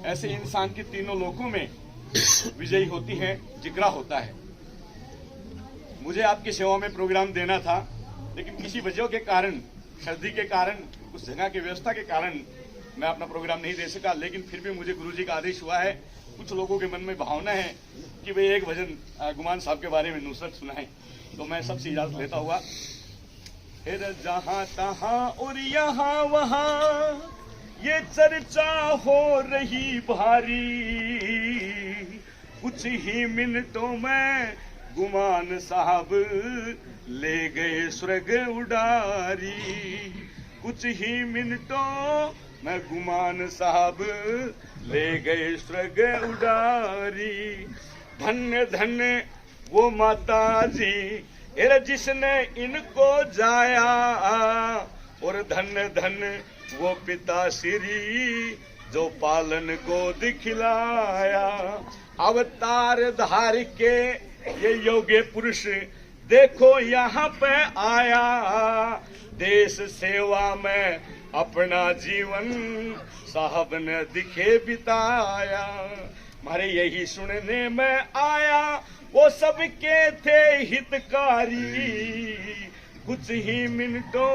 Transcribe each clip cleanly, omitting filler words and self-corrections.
ऐसे इंसान की तीनों लोकों में विजयी होती है, जिक्रा होता है। मुझे आपकी सेवा में प्रोग्राम देना था, लेकिन किसी वजह के कारण, सर्दी के कारण, उस जगह की व्यवस्था के कारण मैं अपना प्रोग्राम नहीं दे सका। लेकिन फिर भी मुझे गुरुजी का आदेश हुआ है, कुछ लोगों के मन में भावना है कि वे एक भजन गुमान साहब के बारे में नुसरत सुनाएं, तो मैं सबसे इजाजत लेता हुआ। फिर जहां तहां और यहाँ वहां ये चर्चा हो रही भारी, कुछ ही मिनटों में गुमान साहब ले गए स्वर्ग उडारी। कुछ ही मिनटों में गुमान साहब ले गए स्वर्ग उडारी। धन्य धन्य वो माता जी जिसने इनको जाया, और धन्य धन्य वो पिता श्री जो पालन गोद खिलाया। अवतार धार के ये योग्य पुरुष देखो यहाँ पे आया, देश सेवा में अपना जीवन साहब ने दिखे बिताया। हमारे यही सुनने में आया वो सबके थे हितकारी। कुछ ही मिनटों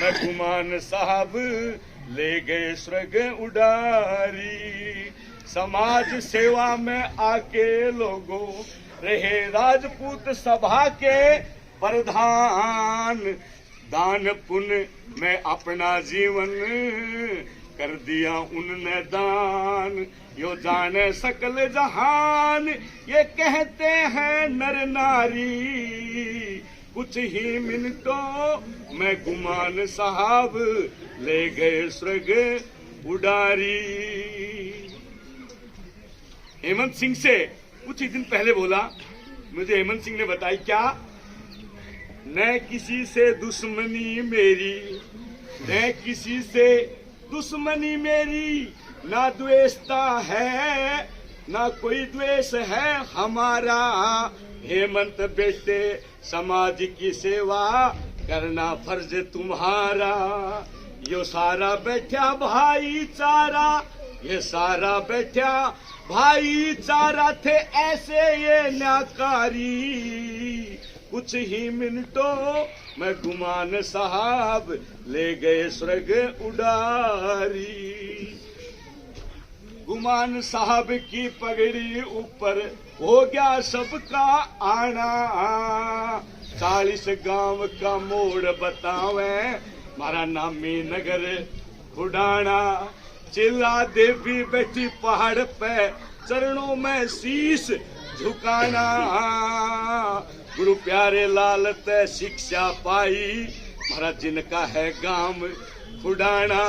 में गुमान साहब ले गए स्वर्ग उडारी। समाज सेवा में आके लोगों रहे राजपूत सभा के प्रधान। दान पुण्य में अपना जीवन कर दिया उनने दान। यो जाने सकल जहान ये कहते हैं नर नारी। कुछ ही मिनटों में गुमान साहब ले गए स्वर्ग उडारी। हेमंत सिंह से कुछ ही दिन पहले बोला, मुझे हेमंत सिंह ने बताई क्या, न किसी से दुश्मनी मेरी, न किसी से दुश्मनी मेरी, ना द्वेषता है ना कोई द्वेष है हमारा। हेमंत बेटे समाज की सेवा करना फर्ज तुम्हारा। यो सारा बैठा भाईचारा, ये सारा बैठा भाईचारा थे ऐसे ये न्याकारी। कुछ ही मिनटों में गुमान साहब ले गए स्वर्ग उडारी। गुमान साहब की पगड़ी ऊपर हो गया सबका आना। 40 गांव का मोड़ बतावे मारा नामी नगर खुडाना। चिल्ला देवी बैठी पहाड़ पे चरणों में शीश झुकाना। गुरु प्यारे लाल ते शिक्षा पाई महाराज जिनका है गांव खुडाना।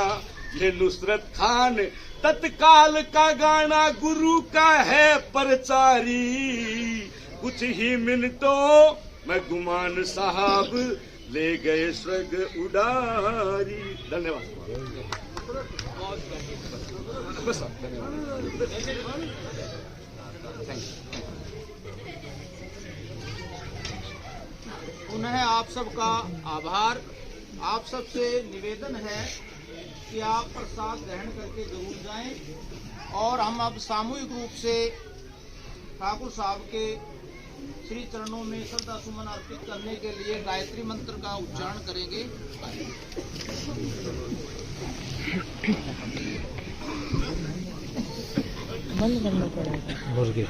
ये नुसरत खान तत्काल का गाना गुरु का है प्रचारी। कुछ ही मिनटों में गुमान साहब ले गए स्वर्ग उडारी। धन्यवाद। बस पुनः आप सबका आभार। आप सबसे निवेदन है कि आप प्रसाद ग्रहण करके जरूर जाएं। और हम अब सामूहिक रूप से ठाकुर साहब के श्री चरणों में श्रद्धा सुमन अर्पित करने के लिए गायत्री मंत्र का उच्चारण करेंगे। बंद करना पड़ेगा।